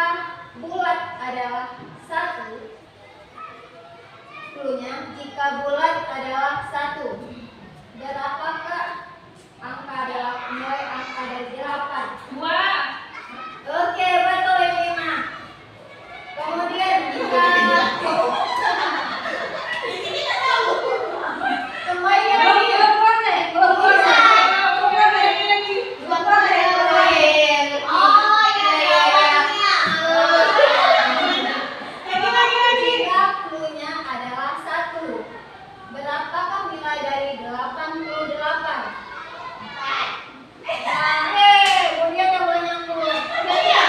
angka bulat adalah 1, cluenya jika bulat adalah 1, berapakah angka adalah nilai angka dari 8? 2. Oke, betul Ibu Ima. Kemudian jika kembali lagi. Berapakah nilai dari 88? Kemudian yang boleh nyambung. Oh iya,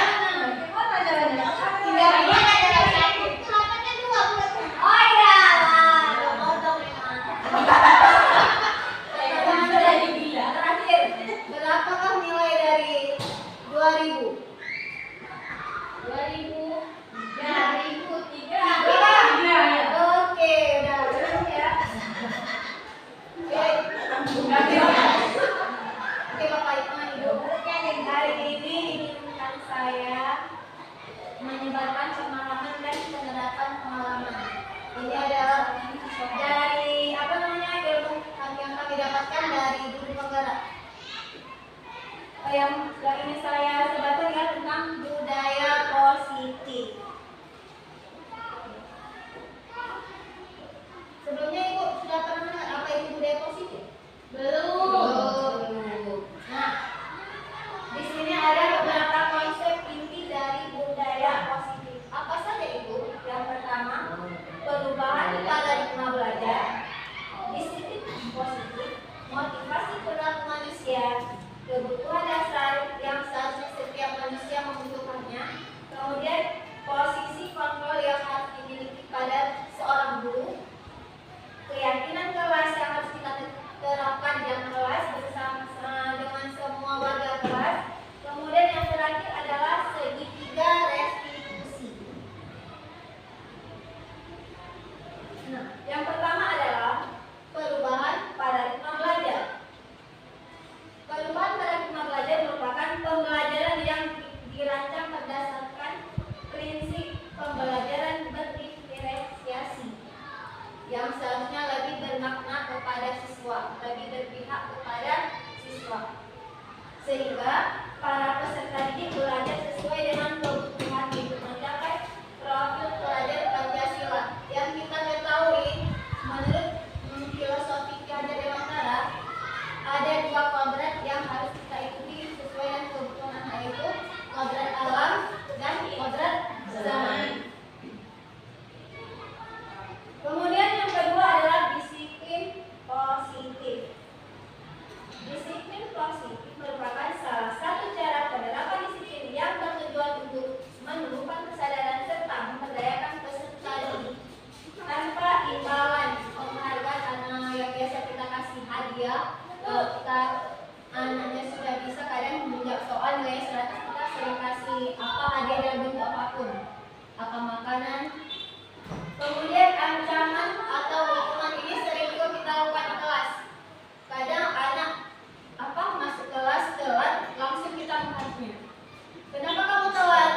terakhir, berapakah nilai dari 2000? 2003. Oke, udah beres ya. Oke, Bapak Ibu. Hari ini diinginkan saya menyebarkan pengalaman dan penerapan pengalaman. Ini adalah dari ilmu yang kami dapatkan dari guru penggerak. Yang ini saya sebarkan ya tentang budaya positif. Sebelumnya Ibu sudah pernah dengar apa itu budaya positif? Belum. Nah, di sini ada beberapa konsep inti dari budaya positif. Apa saja Ibu? Yang pertama, perubahan paradigma belajar, disiplin positif, motivasi perilaku manusia, kebutuhan dasar yang seharusnya setiap manusia membutuhkannya, kemudian posisi kontrol yang harus dimiliki pada seorang guru, keyakinan kelas yang harus kita terapkan di dalam kelas bersama dengan semua warga kelas. Kemudian yang terakhir adalah segitiga restitusi. Nah, yang pertama adalah perubahan paradigma belajar. Perubahan paradigma belajar merupakan pembelajaran yang dirancang berdasarkan prinsip pembelajaran berdiferensiasi yang seharusnya lebih bermakna kepada siswa, lebih berpihak kepada siswa, sehingga para peserta didik belajar sesuai dengan kebutuhan hidup mencapai profil pelajar Pancasila. Yang kita ketahui menurut filosofi Ki Hajar Dewantara ada 2 kodrat yang harus kita ikuti sesuai dengan kebutuhan, yaitu kodrat alam dan kodrat zaman. Kemudian yang kedua adalah disiplin positif. Disiplin positif merupakan salah satu cara penerapan disiplin yang bertujuan untuk menumbuhkan kesadaran serta memberdayakan peserta didik tanpa imbalan penghargaan anak yang biasa kita kasih hadiah. Kita anaknya sudah bisa kadang menjawab soal nilai 100, kita sering kasih hadiah dalam bentuk apapun, makanan. Kemudian ancaman atau hukuman ini sering juga kita lakukan di kelas. Kadang anak masuk kelas telat, langsung kita menghadapnya. Kenapa kamu telat?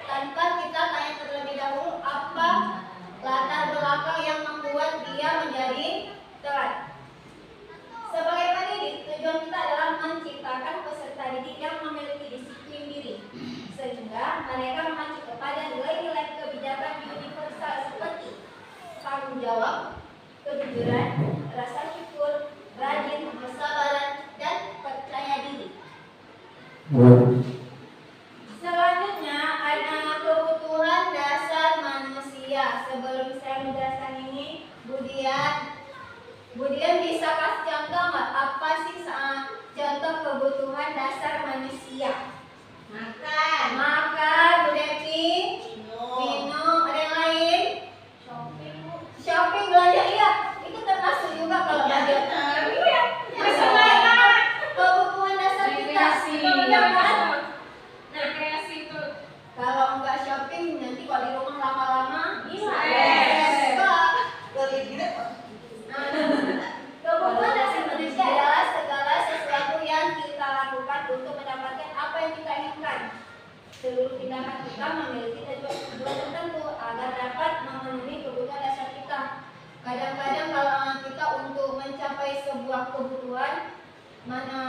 Tanpa kita tanya terlebih dahulu apa latar belakang yang membuat dia menjadi telat. Sebagai pendidik, tujuan kita adalah menciptakan peserta didik yang memiliki disiplin diri, sehingga mereka mengacu kepada nilai-nilai kebijakan universal seperti tanggung jawab, kejujuran, rasa syukur, rajin, kesabaran, dan percaya diri. Selanjutnya ada kebutuhan dasar manusia. Sebelum saya menjelaskan ini, Budian bisa kasih contoh nggak? Apa sih contoh kebutuhan dasar manusia? Makan, Bu Devi. Minum. Ada yang lain? Shopping, belanja. Iya, itu termasuk juga kalau belanja. Iya. Kebutuhan dasar kita. Iya kan? Rekreasi itu. Kalau enggak shopping, nanti kalau di rumah lama-lama hilang. Kebutuhan dasar manusia adalah segala sesuatu yang kita lakukan untuk mendapatkan apa yang kita inginkan. kita memiliki tujuan tertentu agar dapat memenuhi kebutuhan dasar kita. Kadang-kadang kalau kita untuk mencapai sebuah kebutuhan, mana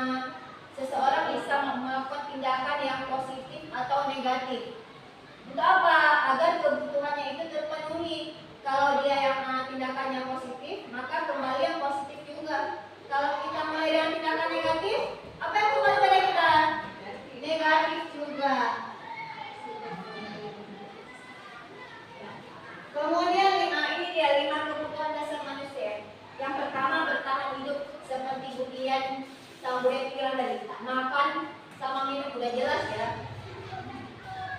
seseorang bisa melakukan tindakan yang positif atau negatif. Untuk apa? Agar kebutuhannya itu terpenuhi. Kalau dia yang tindakannya positif, maka kembali yang positif juga. Kalau kita mulai dengan tindakan negatif, apa yang kembali pada kita? Negatif juga. Kemudian ini dia 5 kebutuhan dasar manusia. Yang pertama, bertahan hidup seperti Budian sama Budian pikiran tadi. Makan sama minum udah jelas ya.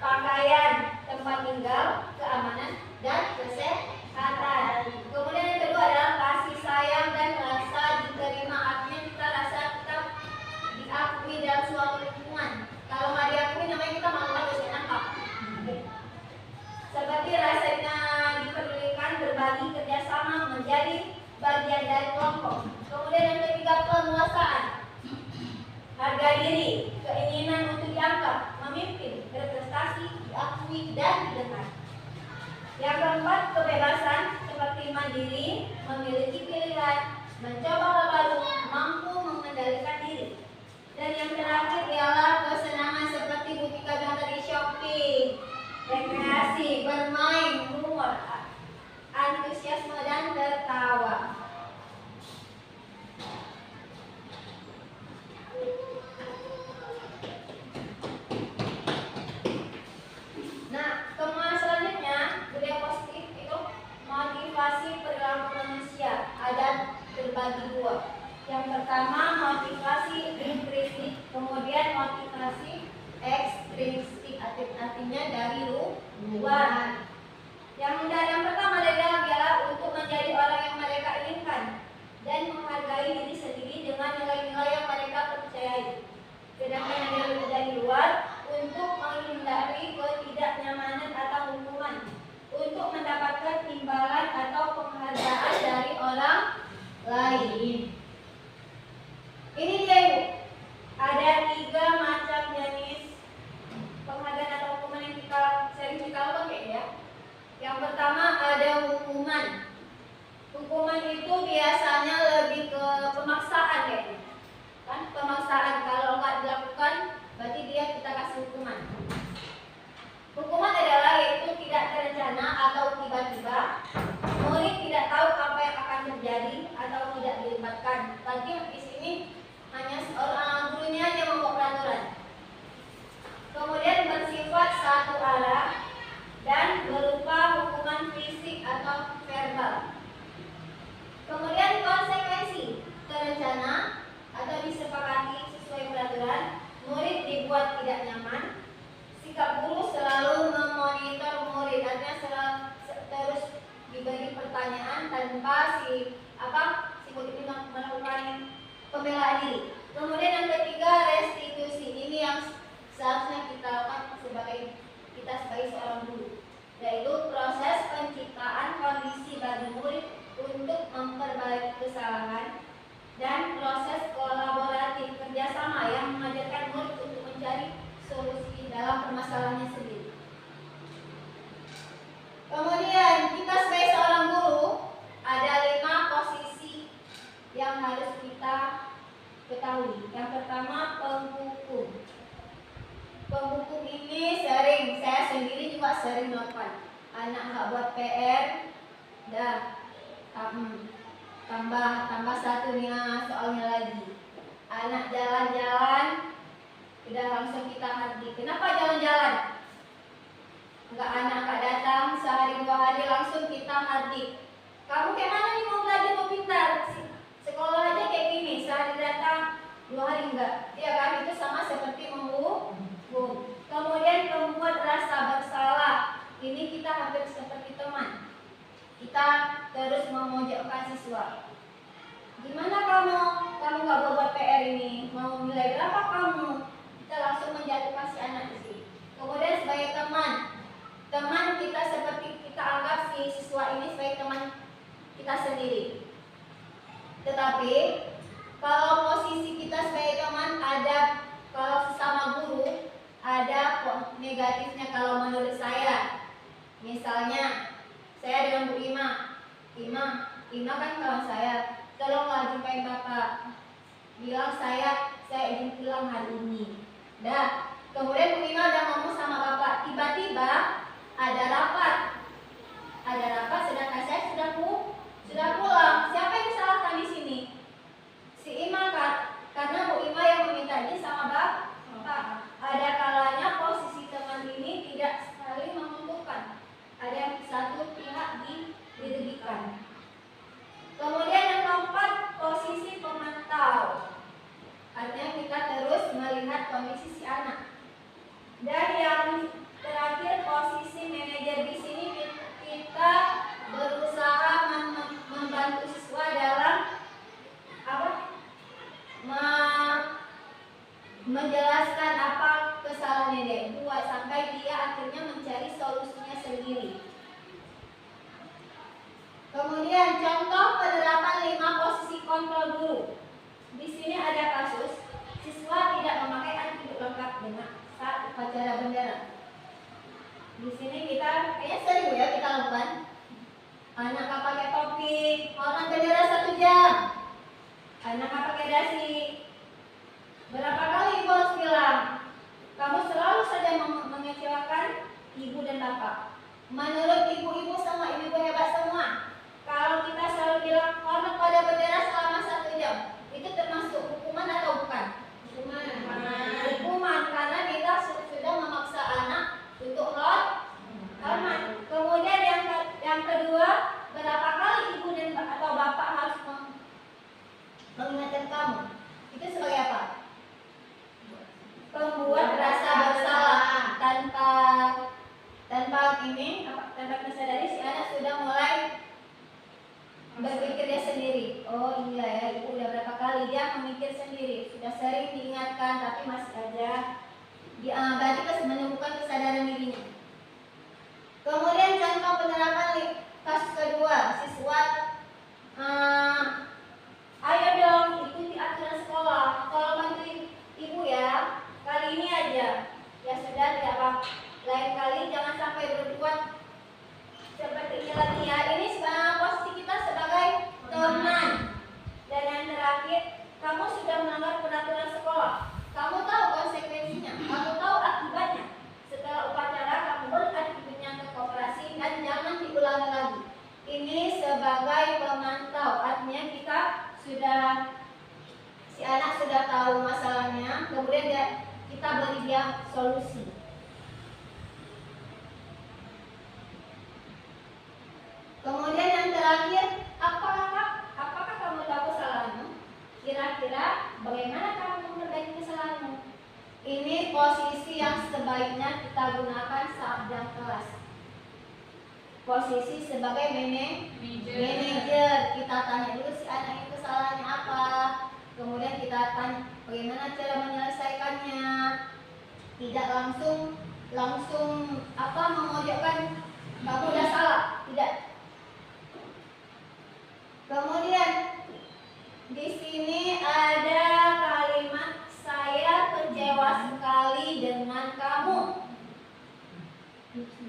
Pakaian, tempat tinggal, keamanan, dan kesehatan. Kemudian yang kedua adalah kasih sayang dan rasa diterima. Artinya kita rasa kita diakui dalam suatu lingkungan. Kalau nggak diakui namanya kita malu-malu, saya nangkap. Seperti rasanya diperlukan berbagi kerjasama menjadi bagian dari kelompok. Kemudian yang ketiga, penguasaan. Harga diri, keinginan untuk diangkat, memimpin, berprestasi, diakui, dan didengar. Yang keempat, kebebasan seperti mandiri, memiliki pilihan, mencoba hal baru, mampu mengendalikan diri. Dan yang terakhir ialah kesenangan seperti Butika bilang tadi, shopping, rekreasi, bermain, humor, antusiasme, dan tertawa. Nah, kemudian selanjutnya budaya positif itu motivasi perilaku manusia. Ada terbagi dua. Yang pertama motivasi intrinsik, kemudian motivasi ekstrinsik, artinya dari luar. Yang pertama adalah untuk menjadi orang yang mereka inginkan dan menghargai diri sendiri dengan nilai-nilai yang mereka percayai. Sedangkan yang dari luar untuk menghindari ketidaknyamanan atau hukuman, untuk mendapatkan imbalan atau penghargaan dari orang lain. Ini dia Ibu, ada 3 macam jenis penghargaan atau hukuman yang kita sering kita pakai ya. Yang pertama ada hukuman. Hukuman itu biasanya lebih ke pemaksaan ya. Kan pemaksaan, kalau nggak dilakukan berarti dia kita kasih hukuman. Hukuman adalah yaitu tidak terencana atau tiba-tiba. Murid tidak tahu apa yang akan terjadi atau tidak dilibatkan. Berarti di sini hanya seorang gurunya aja membuat peraturan. Kemudian bersifat satu arah dan berupa hukuman fisik atau verbal. Kemudian konsekuensi terencana atau disepakati sesuai peraturan. Murid dibuat tidak nyaman. Sikap guru selalu memonitor murid, artinya terus diberi pertanyaan tanpa si murid ini melakukan pembelaan diri. Kemudian yang ketiga restitusi. Ini yang seharusnya kita lakukan sebagai seorang guru, yaitu proses penciptaan kondisi bagi murid untuk memperbaiki kesalahan dan proses kolaboratif kerjasama yang mengajarkan murid untuk mencari solusi dalam permasalahannya sendiri. Kemudian kita sebagai seorang guru ada 5 posisi yang harus kita ketahui. Yang pertama penghukum. Penghukum ini saya sendiri juga sering melakukan. Anak nggak buat PR, dah tambah satu nih soalnya lagi. Anak jalan-jalan, udah langsung kita hardik. Kenapa jalan-jalan? Anak nggak datang sehari 2 hari langsung kita hardik. Kamu kayak mana nih mau belajar mau pintar? Sekolah aja kayak gini, sehari datang 2 hari enggak. Ya kan, itu sama seperti menghukum. Kemudian membuat rasa bersalah. Ini kita hampir seperti teman. Kita terus memojokkan siswa. Gimana kamu nggak buat PR ini? Mau nilai berapa kamu? Kita langsung menjatuhkan si anak di sini. Kemudian sebagai teman kita seperti kita anggap si siswa ini sebagai teman kita sendiri. Tetapi kalau posisi kita sebagai teman ada, kalau sesama guru ada negatifnya kalau menurut saya. Misalnya saya dengan Bu Ima kan kawan saya, tolonglah jumpain Bapak. Bilang saya izin pulang hari ini. Dah, kemudian Bu Ima udah ngomong sama Bapak, tiba-tiba ada rapat sedangkan saya sudah pulang. Siapa yang disalahkan di sini? Si Ima kan? Karena Bu Ima yang meminta izin sama Bapak. Ada kalanya posisi teman ini tidak saling menguntungkan. Ada yang satu pihak dirugikan. Kemudian yang keempat, posisi pemantau. Artinya kita terus melihat kondisi si anak. Dan yang terakhir, posisi manajer. Di sini kita berusaha membantu siswa dalam menjelaskan apa kesalahannya dia, sampai dia akhirnya mencari solusinya sendiri. Kemudian contoh penerapan 5 posisi kontrol guru. Di sini ada kasus siswa tidak memakai atribut lengkap dengan saat upacara bendera. Di sini kita kayaknya sering ya kita lakukan. Anak nggak pakai topi, hormat bendera 1 jam. Anak nggak pakai dasi. Berapa kali ibu harus bilang? Kamu selalu saja mengecewakan ibu dan bapak. Menurut ibu-ibu semua, ibu-ibu hebat semua. Kalau kita selalu bilang hormat pada bendera selama 1 jam, itu termasuk hukuman atau bukan? Hukuman, karena kita sudah memaksa anak untuk hormat. Kemudian yang kedua, berapa kali ibu dan atau bapak harus mengingatkan kamu? Itu sebagai apa? Pembuat rasa bersalah. Tanpa disadari si anak sudah mulai berpikir dia sendiri. Oh iya ya, ibu udah berapa kali dia memikir sendiri. Sudah sering diingatkan tapi masih aja. Berarti menemukan kesadaran dirinya. Kemudian contoh penerapan kasus kedua, siswa ayo dong ikuti aturan sekolah. Kalau bantuin ibu ya, kali ini aja. Ya sudah, tidak apa. Lain kali jangan sampai berbuat seperti ini lagi ya. Ini posisi kita sebagai teman. Dan yang terakhir, kamu sudah melanggar peraturan sekolah. Kamu tahu konsekuensinya, kamu tahu akibatnya. Setelah upacara, kamu beratributnya ke koperasi dan jangan diulangi lagi. Ini sebagai pemantau, artinya kita si anak sudah tahu masalahnya, kemudian kita beri dia solusi. Kemudian yang terakhir, apakah kamu tahu kesalahanmu? Kira-kira bagaimana kamu memperbaiki kesalahanmu? Ini posisi yang sebaiknya kita gunakan saat jam kelas. Posisi sebagai manajer. Kita tanya dulu si anak ini kesalahannya apa. Kemudian kita tanya bagaimana cara menyelesaikannya. Tidak langsung memojokkan kamu udah salah. Tidak. Kemudian di sini ada kalimat saya kecewa sekali dengan kamu.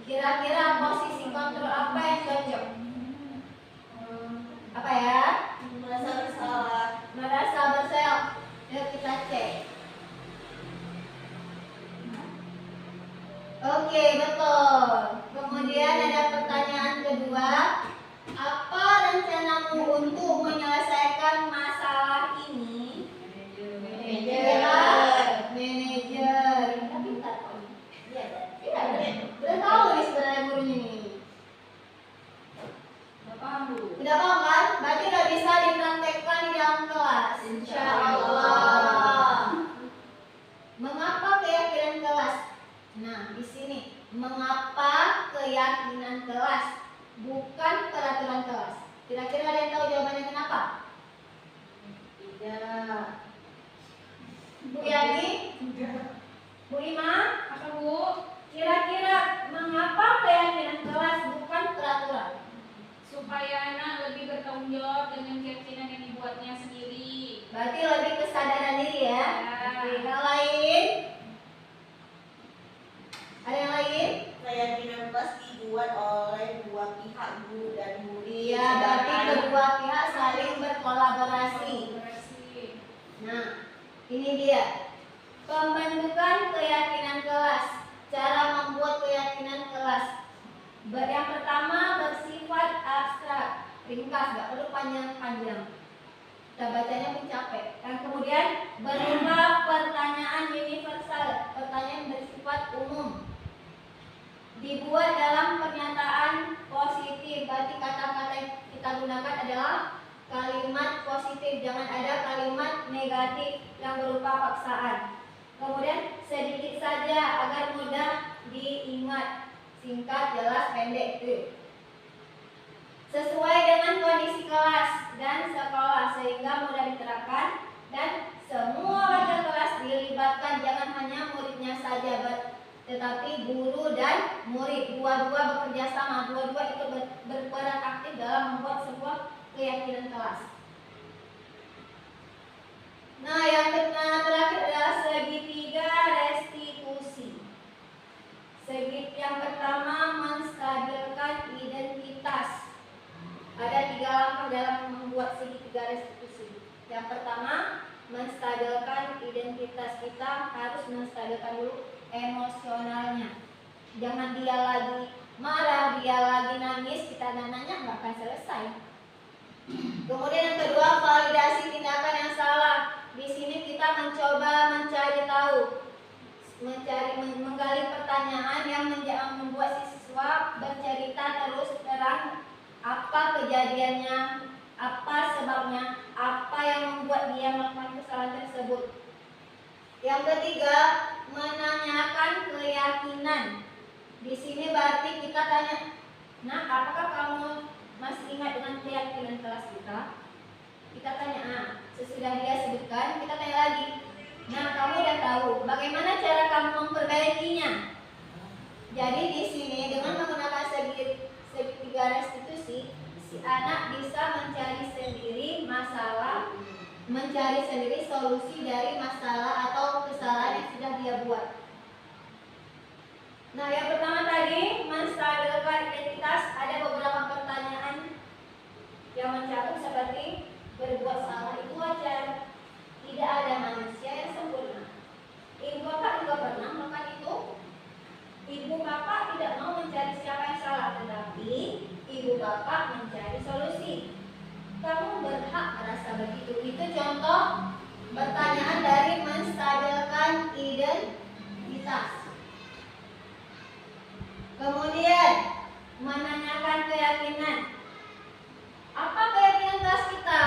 Kira-kira posisi kontrol apa yang cocok? Apa ya? Merasa bersalah. Yuk kita cek. Oke, betul. Kemudian ada pertanyaan kedua. Apa rencanamu untuk menyelesaikan masalah ini? Manajer. Udah tahu nih sebenarnya gurunya nih. Udah paham kan? Berarti udah bisa dipraktekkan di dalam kelas. Insya Allah. Mengapa keyakinan kelas? Nah, di sini mengapa keyakinan kelas, bukan peraturan kelas. Kira-kira ada yang tahu jawabannya kenapa? Tidak. Bu Yani? Bu Ima? Apa Bu? Kira-kira mengapa keyakinan kelas bukan peraturan? Supaya anak lebih bertanggung jawab dengan keyakinan yang dibuatnya sendiri. Berarti lebih kesadaran diri ya. Oke, yang lain? kelas dibuat oleh dua pihak, guru dan murid. Iya, berarti kedua pihak saling berkolaborasi. Nah, ini dia pembentukan keyakinan kelas. Cara membuat keyakinan kelas. Yang pertama bersifat abstrak, ringkas, nggak perlu panjang-panjang. Kita bacanya pun capek. Dan kemudian berupa pertanyaan universal, pertanyaan bersifat umum. Dibuat dalam pernyataan positif, berarti kata-kata yang kita gunakan adalah kalimat positif, jangan ada kalimat negatif yang berupa paksaan. Kemudian sedikit saja agar mudah diingat, singkat, jelas, pendek. Sesuai dengan kondisi kelas dan sekolah sehingga mudah diterapkan dan semua warga kelas dilibatkan, jangan hanya muridnya saja, tetapi guru dan murid dua-dua bekerja sama, dua-dua itu berperan aktif dalam membuat sebuah keyakinan kelas. Nah, yang terakhir adalah segitiga restitusi. Yang pertama menstabilkan identitas. Ada 3 langkah dalam membuat segitiga restitusi. Yang pertama menstabilkan identitas. Kita harus menstabilkan dulu emosionalnya. Jangan dia lagi marah, dia lagi nangis, kita nanya nggak akan selesai. Kemudian yang kedua, validasi tindakan yang salah. Di sini kita mencoba mencari tahu, menggali pertanyaan yang membuat siswa bercerita terus terang apa kejadiannya, apa sebabnya, apa yang membuat dia melakukan kesalahan tersebut. Yang ketiga, menanyakan keyakinan. Di sini berarti kita tanya, nah apakah kamu masih ingat dengan keyakinan kelas kita? Kita tanya, sesudah dia sebutkan, kita tanya lagi. Nah, kamu udah tahu, bagaimana cara kamu memperbaikinya? Jadi di sini dengan menggunakan segitiga restitusi, si anak bisa mencari sendiri masalah, mencari sendiri solusi dari masalah atau kesalahan yang sudah dia buat. Nah, yang pertama tadi menstabilkan identitas. Ada beberapa pertanyaan yang mencakup seperti berbuat salah itu wajar, tidak ada manusia yang sempurna. Ibu bapak juga pernah melakukan itu. Ibu bapak tidak mau mencari siapa yang salah, tetapi ibu bapak mencari solusi. Kamu berhak merasa begitu. Itu contoh pertanyaan dari menstabilkan identitas. Kemudian menanyakan keyakinan. Apa keyakinan kelas kita?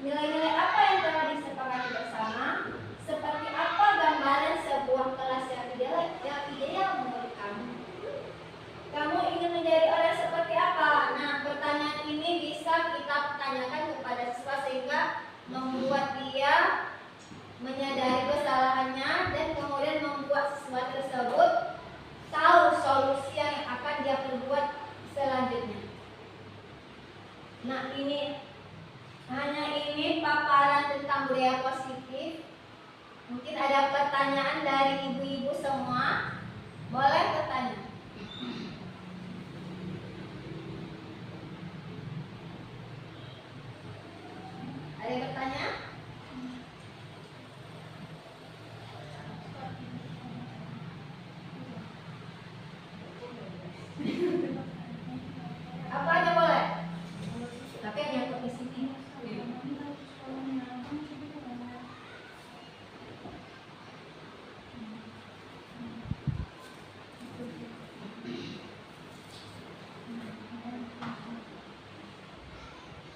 Nilai-nilai apa yang telah disepakati bersama? Seperti apa gambaran sebuah kelas yang ideal menurut kamu? Kamu ingin menjadi orang seperti apa? Nah, pertanyaan ini bisa kita tanyakan kepada siswa sehingga membuat dia menyadari kesalahannya dan kemudian membuat siswa tersebut tahu solusi yang akan dia perbuat selanjutnya. Nah, ini paparan tentang budaya positif. Mungkin ada pertanyaan dari ibu-ibu semua. Boleh bertanya. Ada yang bertanya? Apa aja boleh? Tapi yang nyangkut di sini.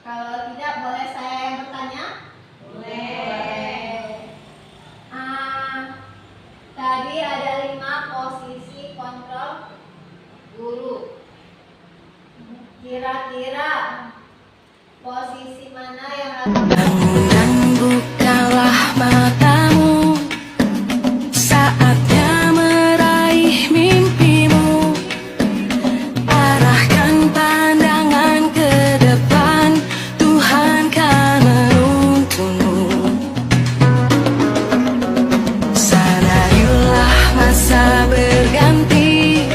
Kalau tidak, boleh saya yang bertanya? Boleh. Tadi ada 5 posisi kontrol guru. Kira-kira posisi mana yang Dan bukalah matamu, saatnya meraih mimpimu. Arahkan pandangan ke depan, Tuhan kan menuntunmu. Sadarilah masa berganti,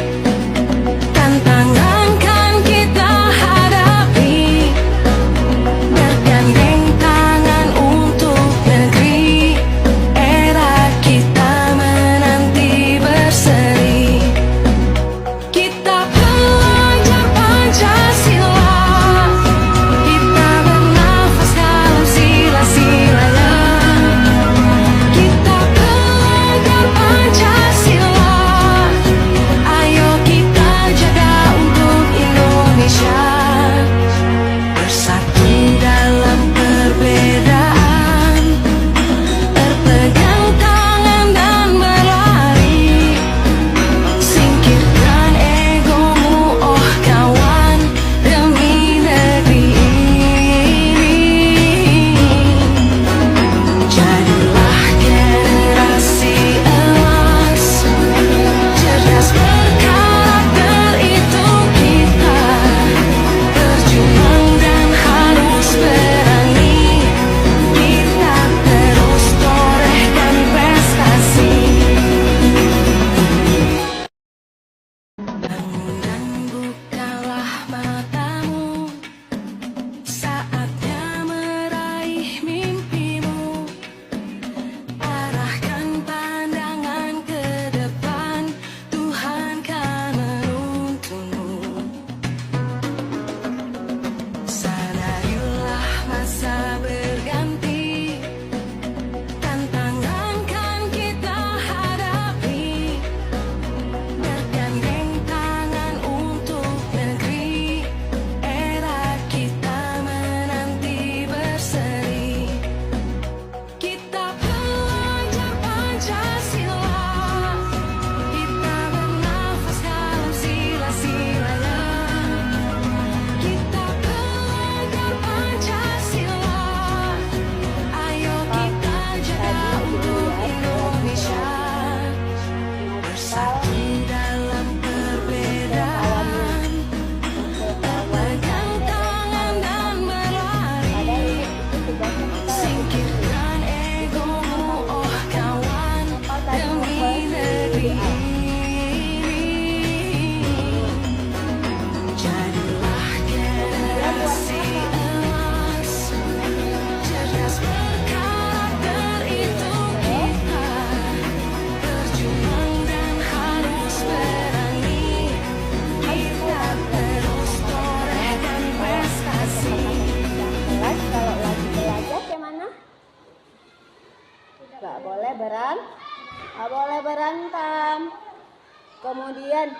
Kemudian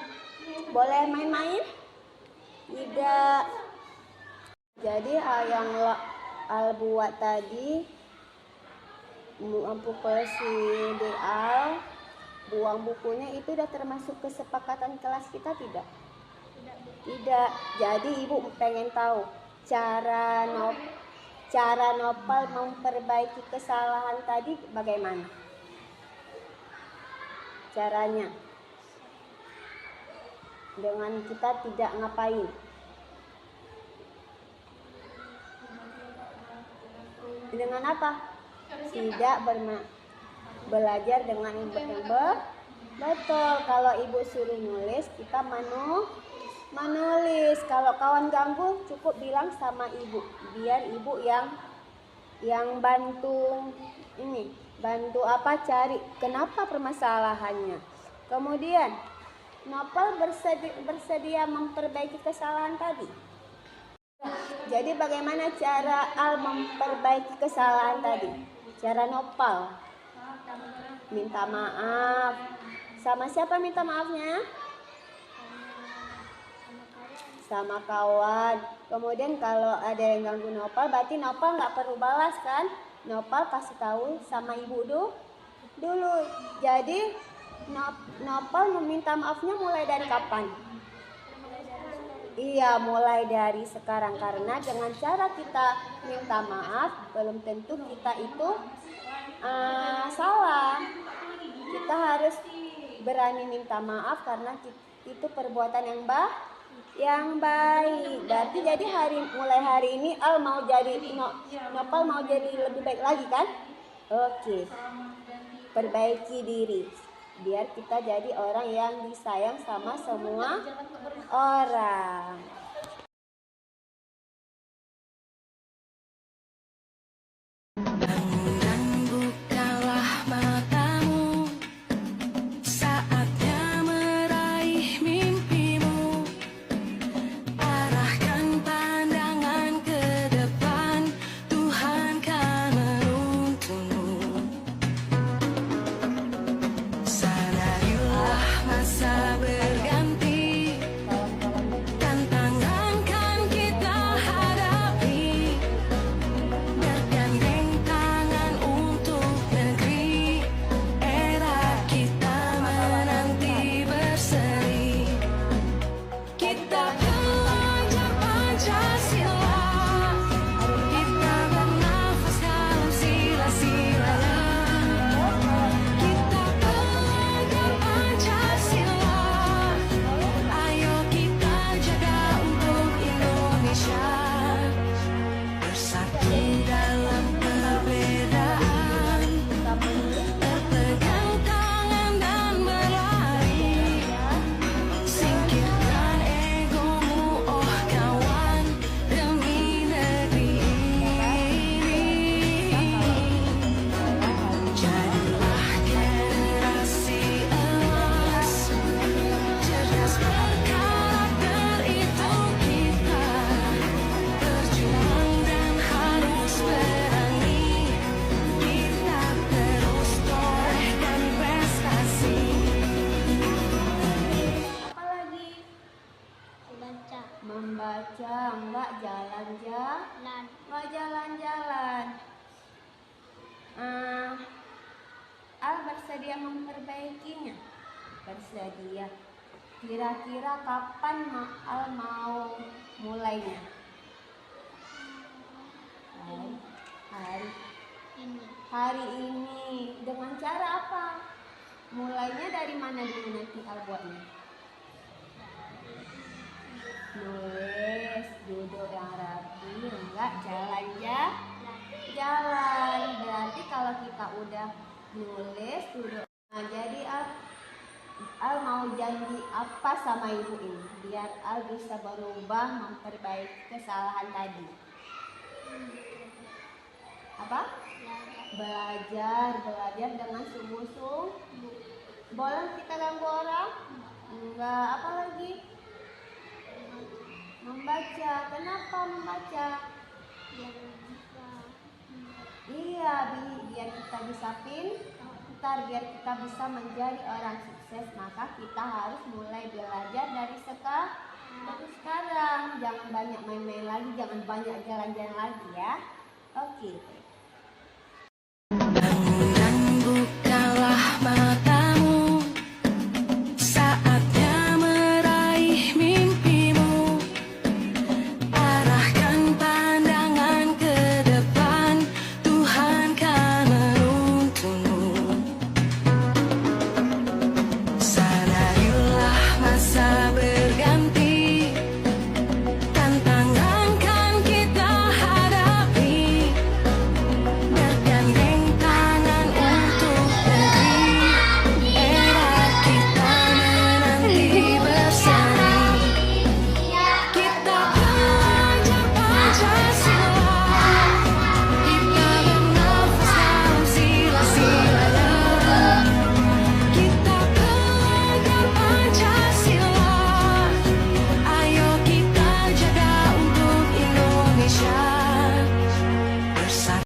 boleh main-main? Tidak. Jadi yang Al buat tadi mempukul si Al, buang bukunya, itu udah termasuk kesepakatan kelas kita tidak? Tidak. Jadi ibu pengen tahu cara Nopal memperbaiki kesalahan tadi bagaimana? Caranya dengan kita tidak ngapain? Dengan apa? Tidak belajar dengan betul. Kalau ibu suruh nulis, kita menulis. Kalau kawan ganggu, cukup bilang sama ibu, biar ibu yang bantu ini, bantu apa, cari kenapa permasalahannya. Kemudian Nopal bersedia memperbaiki kesalahan tadi. Jadi bagaimana cara Al memperbaiki kesalahan tadi? Cara Nopal minta maaf. Sama siapa minta maafnya? Sama kawan. Kemudian kalau ada yang ganggu Nopal, berarti Nopal nggak perlu balas kan? Nopal kasih tahu sama ibu dulu. Jadi Nopal meminta maafnya mulai dari kapan? Iya, mulai dari sekarang, karena dengan cara kita minta maaf belum tentu kita itu salah. Kita harus berani minta maaf karena itu perbuatan yang baik. Berarti jadi mulai hari ini Nopal mau jadi lebih baik lagi kan? Oke. Perbaiki diri biar kita jadi orang yang disayang sama semua orang. Bangun dan bukalah matamu, saatnya meraih mimpimu. Arahkan pandangan ke depan, Tuhan kan menuntunmu. Sadarilah masa berganti, tantangan kan kita hadapi. Bergandeng tangan untuk negeri, era kita menanti berseri. Kita belajar Pancasila, kita bernafas dalam sila-silanya. Kita belajar Pancasila, ayo kita jaga untuk Indonesia. Bersatu dalam perbedaan, berpegang tangan dan berlari. Singkirkan egomu, oh kawan, demi negeri ini. Jadilah generasi emas, cerdas berkarakter itu kita. Berjuang dan harus berani, kita terus torehkan prestasi. Apalagi? Membaca, enggak jalan-jalan. Al bersedia memperbaikinya. Bersedia. Kira-kira kapan Al mau mulainya? Hari ini. Dengan cara apa? Mulainya dari mana dulu nanti Al buatnya? Nulis, duduk yang rapi, enggak jalan. Berarti kalau kita udah nulis, duduk. Nah, jadi Al mau janji apa sama ibu ini biar Al bisa berubah, memperbaiki kesalahan tadi? Apa? Belajar dengan sungguh-sungguh. Boleh kita ganggu orang? Enggak. Apa lagi? Membaca. Kenapa membaca? Iya, biar kita bisa biar kita bisa menjadi orang sukses, maka kita harus mulai belajar dari sekarang. Jangan banyak main-main lagi, jangan banyak jalan-jalan lagi ya. Oke. Hanggang